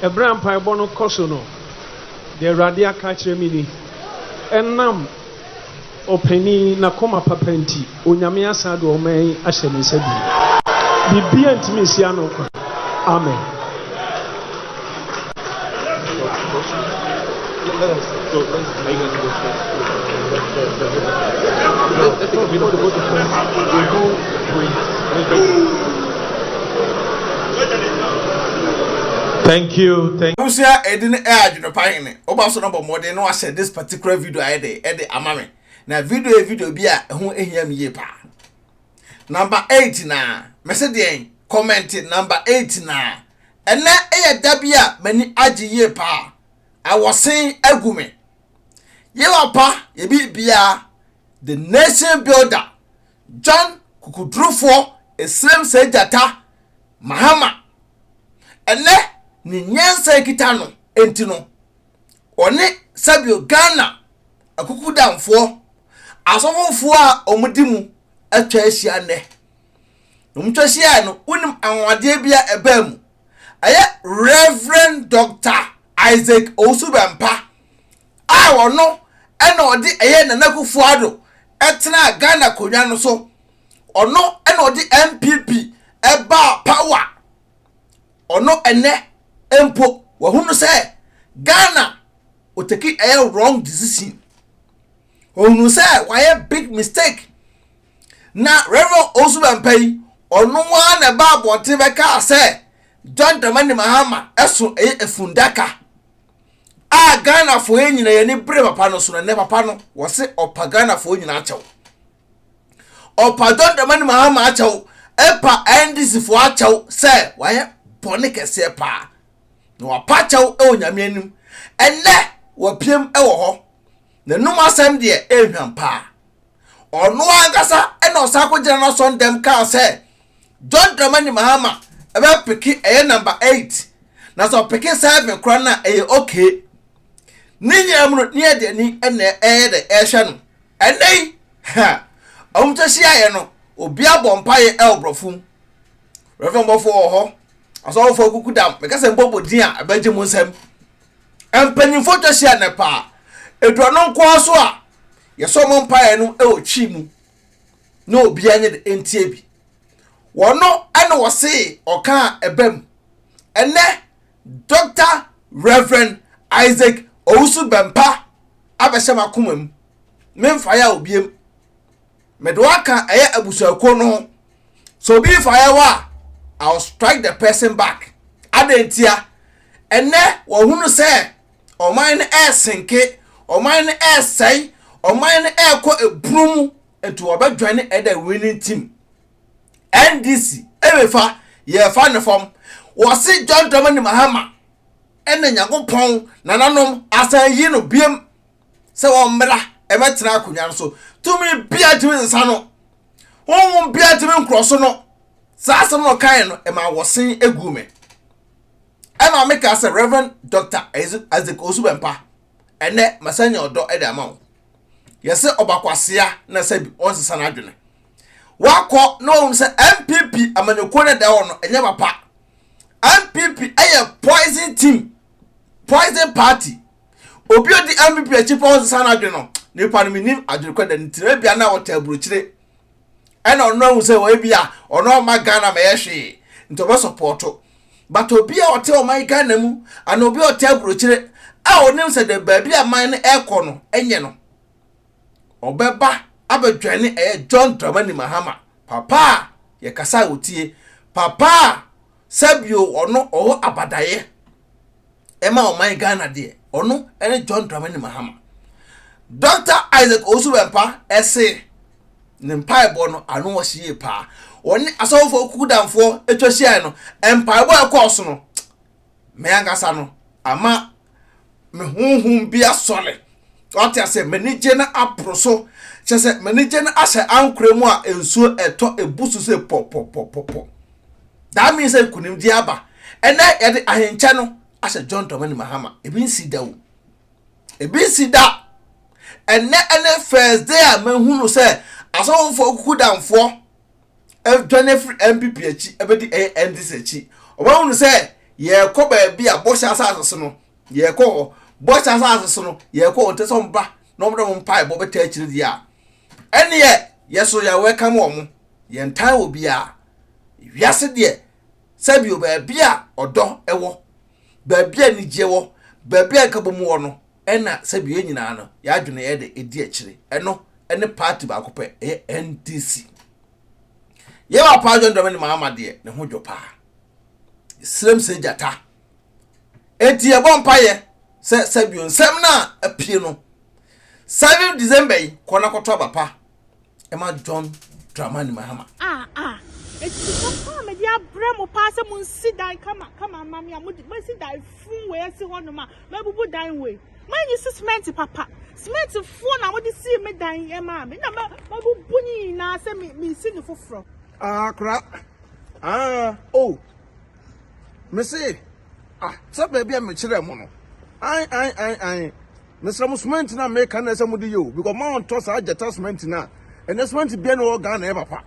Ebra mpaebɔ no kɔ so no de Awurade aka kyerɛ me ni ɛnam openi na koma papa nti onyame asa do ɔman ahyɛ me nsa bi bibia ntimi sia no kwa amen. Thank you. Thank you. Usia edin add no pine. Oba so number more than no share this particular video I de amame. Na video bi a ho ehia me ye pa. Number 8 na. Message comment number 8 na. Ene eye da bia mani agi ye pa. Awosen agume. Ye wapa ye bia the nation builder John Kukudrufo Asem Sejata Mahama. Ene ni nyansa kita no enti no one sabio Ghana akukudamfo asofofo a omudimu atwa ahia ne nomtwa hia no unim anwade bia ebam aye Reverend Dr. Isaac Owusu Bempah a wono ena odi eye nanakufo ado etena Ghana konwa no so ono ena odi MPP eba power ono ene empo wahunu se Ghana oteki a wrong decision. Wahunu se why big mistake. Na Reverend Owusu Bempah ono wa na ba abote beka se John Dramani Mahama eso efundaka. A Ghanafuo enyina ye ni bre papa no so na ne papa no wo se opa Ghanafuo nyina achew. Opa John Dramani Mahama achew epa NDC fo achew se why bone kese pa. No apachaw e onyame anim enne wapiem e wo ho na num asem de ehwan pa ono angasa e na osako gina no so ndem ka se John Dramani Mahama e be piki e number 8 na so piki 7 kra na e okay ninya amru ne de ni enne e de e hwe no enne ha omtashia ye no obi abompa ye e obrofum Reverend Bofo ho aso fo kukudam me kase mbobo din a abaje mu nsam empanyin foto hia ne pa eduano nko so a ye so mo mpae no e otwi mu na obi anye de entie bi wono ene wo se oka ebam ene Dr. Reverend Isaac Owusu Bempah abehye makomam memfa ya obiem medo aka eye abusuako no so bi fa ya wa I'll strike the person back. Adentia. Ene wahunu se o mine sinke, o mine say, o mine ko ebrum into obadwane e the winning team. NDC ebefa ye fa ne form. Was it John Dramani Mahama? Ene Nyankopon nananom asan yi no biem se wo mmra e betra akonya so. Tumi bia timi nsa no. Won bia timi nkroso no. Sasa no kan no e ma wosen egume e ma make as Reverend Dr. Isaac Owusu Bempah ene masanya odo e de amawo yese obakwasea na sabi onsesa na adwene wakọ no se MPP amanyoko ne da wono enye papa MPP aye poison team poison party obi odi MPP achipa onsesa na adwene no ne pa no minim adwene kwa da ntire bia na wota aburuchire ena ono se we bia ono ma Ghana ma yehwe ntoba support but obi a ote o man Ghana mu ana obi ote abrochire a onim se de ba bia man ne ekọ no enye no obeba abadwane John Dramani Mahama papa ye kasa otie papa sabio ono o abadaye ema o man Ghana de ono ene John Dramani Mahama Dr. Isaac Owusu Bempah ese ne mpaebo no anu wo hie pa woni asawfo kukudamfo etwahia no mpaebo ekoso no me angasa no ama me hunhun bia sole what I say manage na aproso chese manage na ase ankremu a ensuo eto ebusu se pop that means say kunim di aba ene yede ahencha no ase John Dramani Mahama ebi sida ene first day a manhunu se asawfo kukudamfo dwane free MPP achi ebedi NDC achi obahunu se ye ko ba bia bosha asase no ye ko bosha asase no ye ko te so mba no mo de mpa bo beta akiri dia ene ye so ya welcome omo ye ntan obi a wiase de sabi oba bia odo ewo ba bia ni jewo ba bia ka bomu wo no ena sabi enyina no ya adwene ye de edi akiri eno ene party ba kope NDC ye wa pa jon do me Mahama de ne ho dwopa Srem se jata enti e bompa ye se sabion sem na apie no 7 December yi kona koto abapa e ma John Dramani Mahama eti papa me dia bremo pass mun sidan kama mami amudi me sidan fun we esi hono ma mabubu dan we man you cement papa cement fun na wodi see me dan e ma me na mabubu ni na se me si no foforo crap oh me say so baby am chire mo no ai Mr. Musment na make na se mudi yo because man toss ajata cement na and cement be no Ghana e papa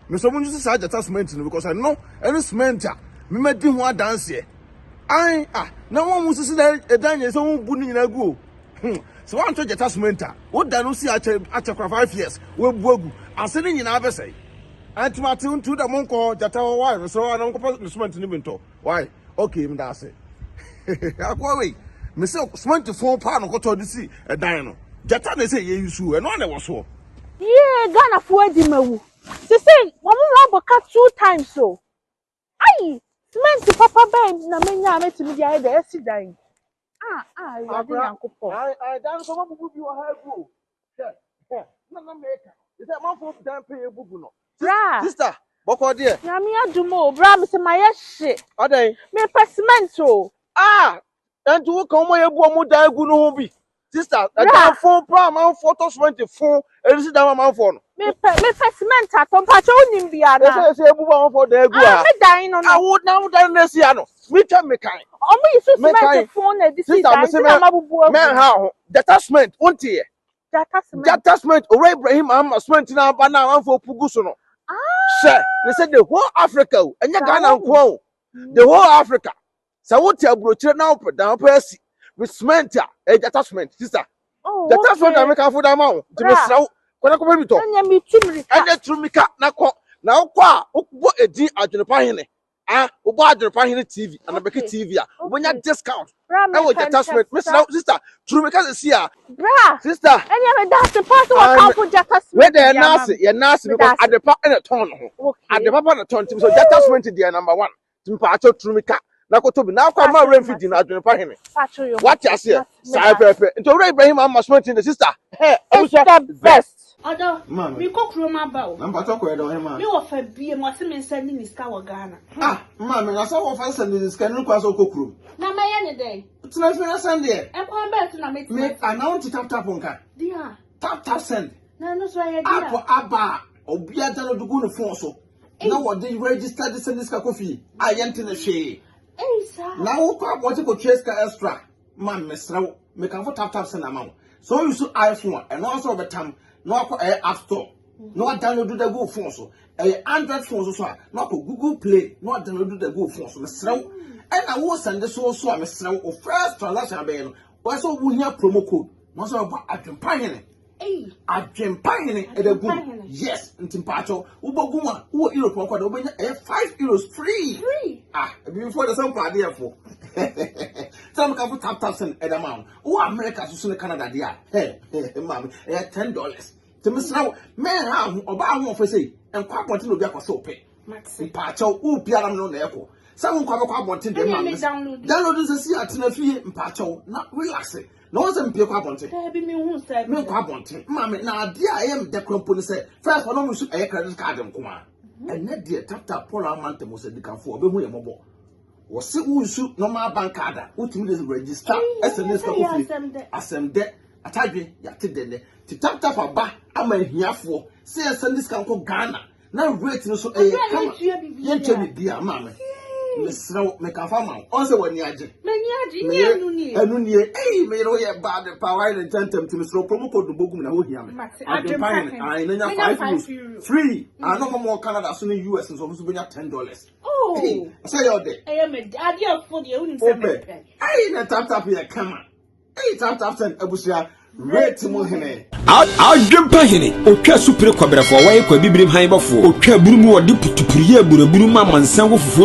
Mr. Munju say ajata cement no because I know any cement me medi ho dance here ai na won mu sisi da edanye so hu bu ni nyina gu so wan to ajata cement wo da no si ache 5 years we bu agu ase ni nyina be say antimati untu da monko jata why so na monko cement ni binto why okay me da say akwa we me say cement phone pa no koto di si edan no jata na say ye yusu e no na wo so Ghanafuo di mawu say womo boka 2 times so ai cement papa ben na menya metimi dia de esi dan ya de yankopo I dan so mabubu bi wo ha gu na make is that man for dan pay bubu no sister boko there na me adumo bra me say my hye odan me cement o and to come mo ye bu omo dan gu no ho bi sister dan phone pra man photo cement phone e si dan man phone no me cement atompa che onim bia na say bu man for dan gu me dan no would now dan na si ano me twa me kan omo yisu cement phone na di si dan na mabubu men ha detachment wontie detachment ore Ibrahim Mahama cement na ba na wan for pugu so no they said the whole Africa enya Ghana nko the whole Africa so what ya brochire na op down pass with cement detachment sister detachment na make for that man to be sraw kona ko bi to enya mi tumika na ko na ko a okbo edi adwnepa hene ubo adwnepa hene TV and Beka TV obonya discount e wo detachment sister tumika se sia sister enya me that pass what come for detachment we dey nurse because adepa na ton ho adepa na ton tim so detachment dey number 1 timpa acho tumika na ko tobi na kwa ma refugee na adwnepa hene what you say sai pepe into Ibrahim Mahama cement the sister it's the best Odo, mi ko kroma ba o. Namba to ko edo he ma. Mi wo fa bie mo se me send ni ska wo Ghana. Ma me na so wo fa send ni ska ni kwa so ko krom. Na ma ye ne dey. Tina fi na send there. E kwa be to na me. Me announce tap nka. Dia. Tap send. Na no so ye dia. Apo aba obi ata no dugu no phone so. Na wo dey register the send ska kofi. Ayente na hwe. Sir. Na wo kwa bo ko trace extra. Ma me sraw. Me kan for tap send amount. So you so iPhone and also betam no app store no download the go phone so Android phone so no Google Play no download the go phone so mesrew and I will send this so mesrew o first transaction be no we so wo hia promo code no so ba adwempa hene adwempa hene e da go yes ntimpacho wo bogu a wo Europe kwa da wo benya €5 free before the some party for some can put tap send at amount wo America so Canada there mama $10 to miss now men have oba ho for say en kwa bonte no bi akoso pe mpacho wo biara no na eko some kwa bonte dem ma download this see atena fie mpacho na relax na won se mpie kwa bonte Be me hu say me kwa bonte mama na ade a am de krompo ni say first one no so credit card nko a ene de tap Paul amante mo se Ghanafuo obehu ye mobo wo se Owusu normal bank card utimi dey register SMS ka kofi Asem de atadwe ya tedene ti tap aba ama hiafo se send this kan ko Ghana na rate no so kama ye twa bibia mama mesraw me ka fa ma on se wani age ni anu ni me ro ye bad power and tentem ti mesraw promo code bogum na ho hia me adempan ai na nya €5 free ano mo Canada so ni US so benya $10 Oh. Say your day. I am a daddy of 40. I tap here, come on. Hey, tap send Abusia. Rate Mohene. Bempah hene otwa supre kwabra fo waye kwa bibrim han bafo otwa burumu odi putupurie buraburu ma mansan wo fufu